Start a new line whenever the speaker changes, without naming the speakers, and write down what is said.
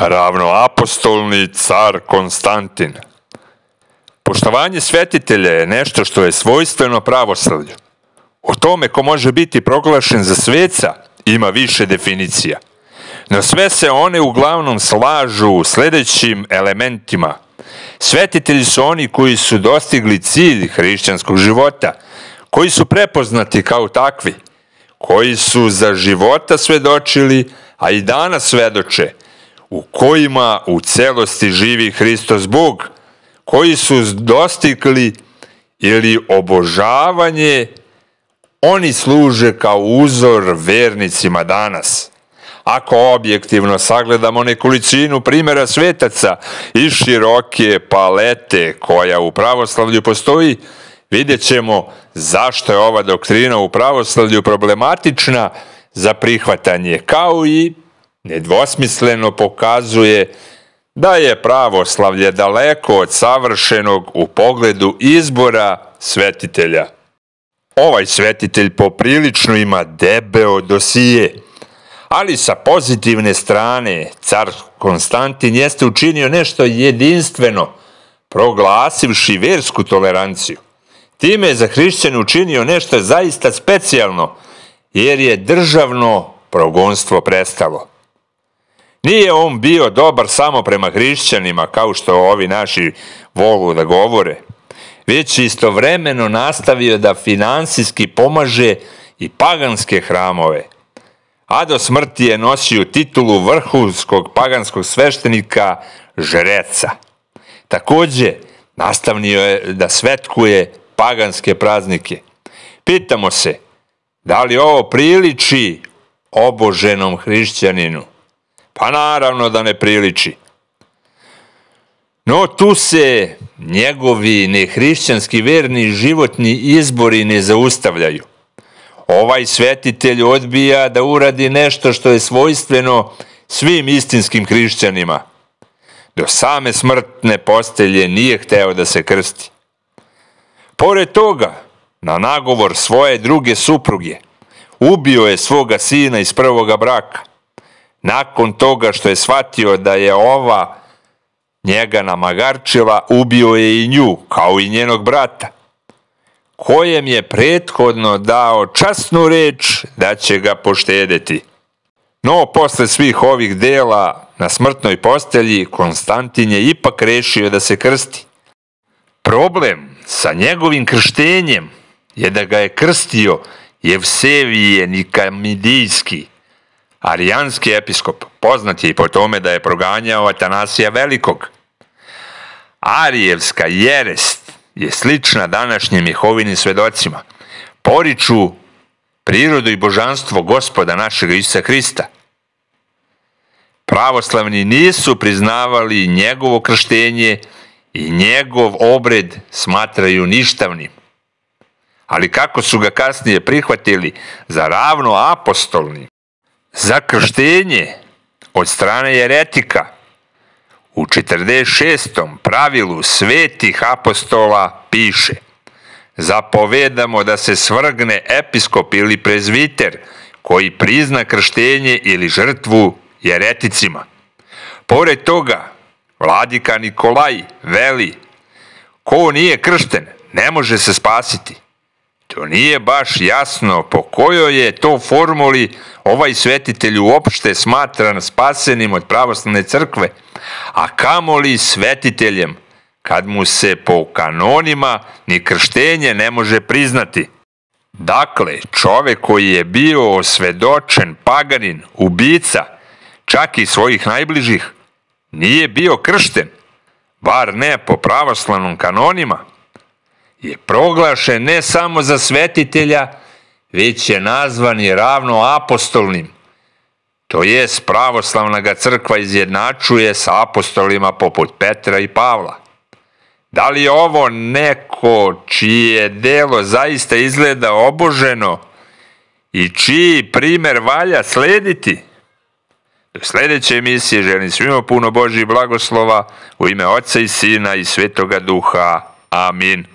ravnoapostolni car Konstantin. Poštovanje svetitelja je nešto što je svojstveno pravoslavlju. O tome ko može biti proglašen za sveca ima više definicija. No sve se one uglavnom slažu u sljedećim elementima. Svetitelji su oni koji su dostigli cilj hrišćanskog života, koji su prepoznati kao takvi, koji su za života svedočili, a i danas svedoče, u kojima u celosti živi Hristos Bog, koji su dostigli ili obožavanje, oni služe kao uzor vernicima danas. Ako objektivno sagledamo nekolicinu primjera svetaca i široke palete koja u pravoslavlju postoji, vidjet ćemo zašto je ova doktrina u pravoslavlju problematična za prihvatanje, kao i nedvosmisleno pokazuje da je pravoslavlje daleko od savršenog u pogledu izbora svetitelja. Ovaj svetitelj poprilično ima debeo dosije, ali sa pozitivne strane car Konstantin jeste učinio nešto jedinstveno, proglasivši versku toleranciju. Time je za hrišćane učinio nešto zaista specijalno, jer je državno progonstvo prestalo. Nije on bio dobar samo prema hrišćanima, kao što ovi naši volu da govore, već istovremeno nastavio da finansijski pomaže i paganske hramove, a do smrti je nosio titulu vrhunskog paganskog sveštenika žreca. Također, nastavio je da svetkuje paganske praznike. Pitamo se, da li ovo priliči oboženom hrišćaninu? Pa naravno da ne priliči. No tu se njegovi nehrišćanski verni životni izbori ne zaustavljaju. Ovaj svetitelj odbija da uradi nešto što je svojstveno svim istinskim hrišćanima. Do same smrtne postelje nije hteo da se krsti. Pored toga, na nagovor svoje druge supruge, ubio je svoga sina iz prvoga braka. Nakon toga što je shvatio da je ova njega namagarčila, ubio je i nju, kao i njenog brata, kojem je prethodno dao časnu reč da će ga poštedeti. No, posle svih ovih dela na smrtnoj postelji, Konstantin je ipak rešio da se krsti. Problem sa njegovim krštenjem je da ga je krstio Jevsevije Nikamidijski, arijanski episkop, poznat je i po tome da je proganjao Atanasija Velikog. Arijevska jerest je slična današnjim Jehovinim svedocima. Poriču prirodu i božanstvo Gospoda našeg Isusa Hrista. Pravoslavni nisu priznavali njegovo krštenje i njegov obred smatraju ništavnim. Ali kako su ga kasnije prihvatili za ravnoapostolni? Za krštenje od strane jeretika u 46. pravilu svetih apostola piše: zapovedamo da se svrgne episkop ili prezviter koji prizna krštenje ili žrtvu jereticima. Pored toga, vladika Nikolaj veli: ko nije kršten ne može se spasiti. To nije baš jasno po kojoj je to formuli ovaj svetitelj uopšte smatran spasenim od pravoslavne crkve, a kamoli svetiteljem, kad mu se po kanonima ni krštenje ne može priznati. Dakle, čovek koji je bio osvedočen paganin, ubica, čak i svojih najbližih, nije bio kršten, bar ne po pravoslavnom kanonima, je proglašen ne samo za svetitelja, već je nazvan i ravnoapostolnim. To jest, pravoslavna ga crkva izjednačuje sa apostolima poput Petra i Pavla. Da li je ovo neko čije delo zaista izgleda oboženo i čiji primer valja slediti? Do sljedeće emisije želim svima puno Božjih blagoslova u ime Oca i Sina i Svetoga Duha. Amin.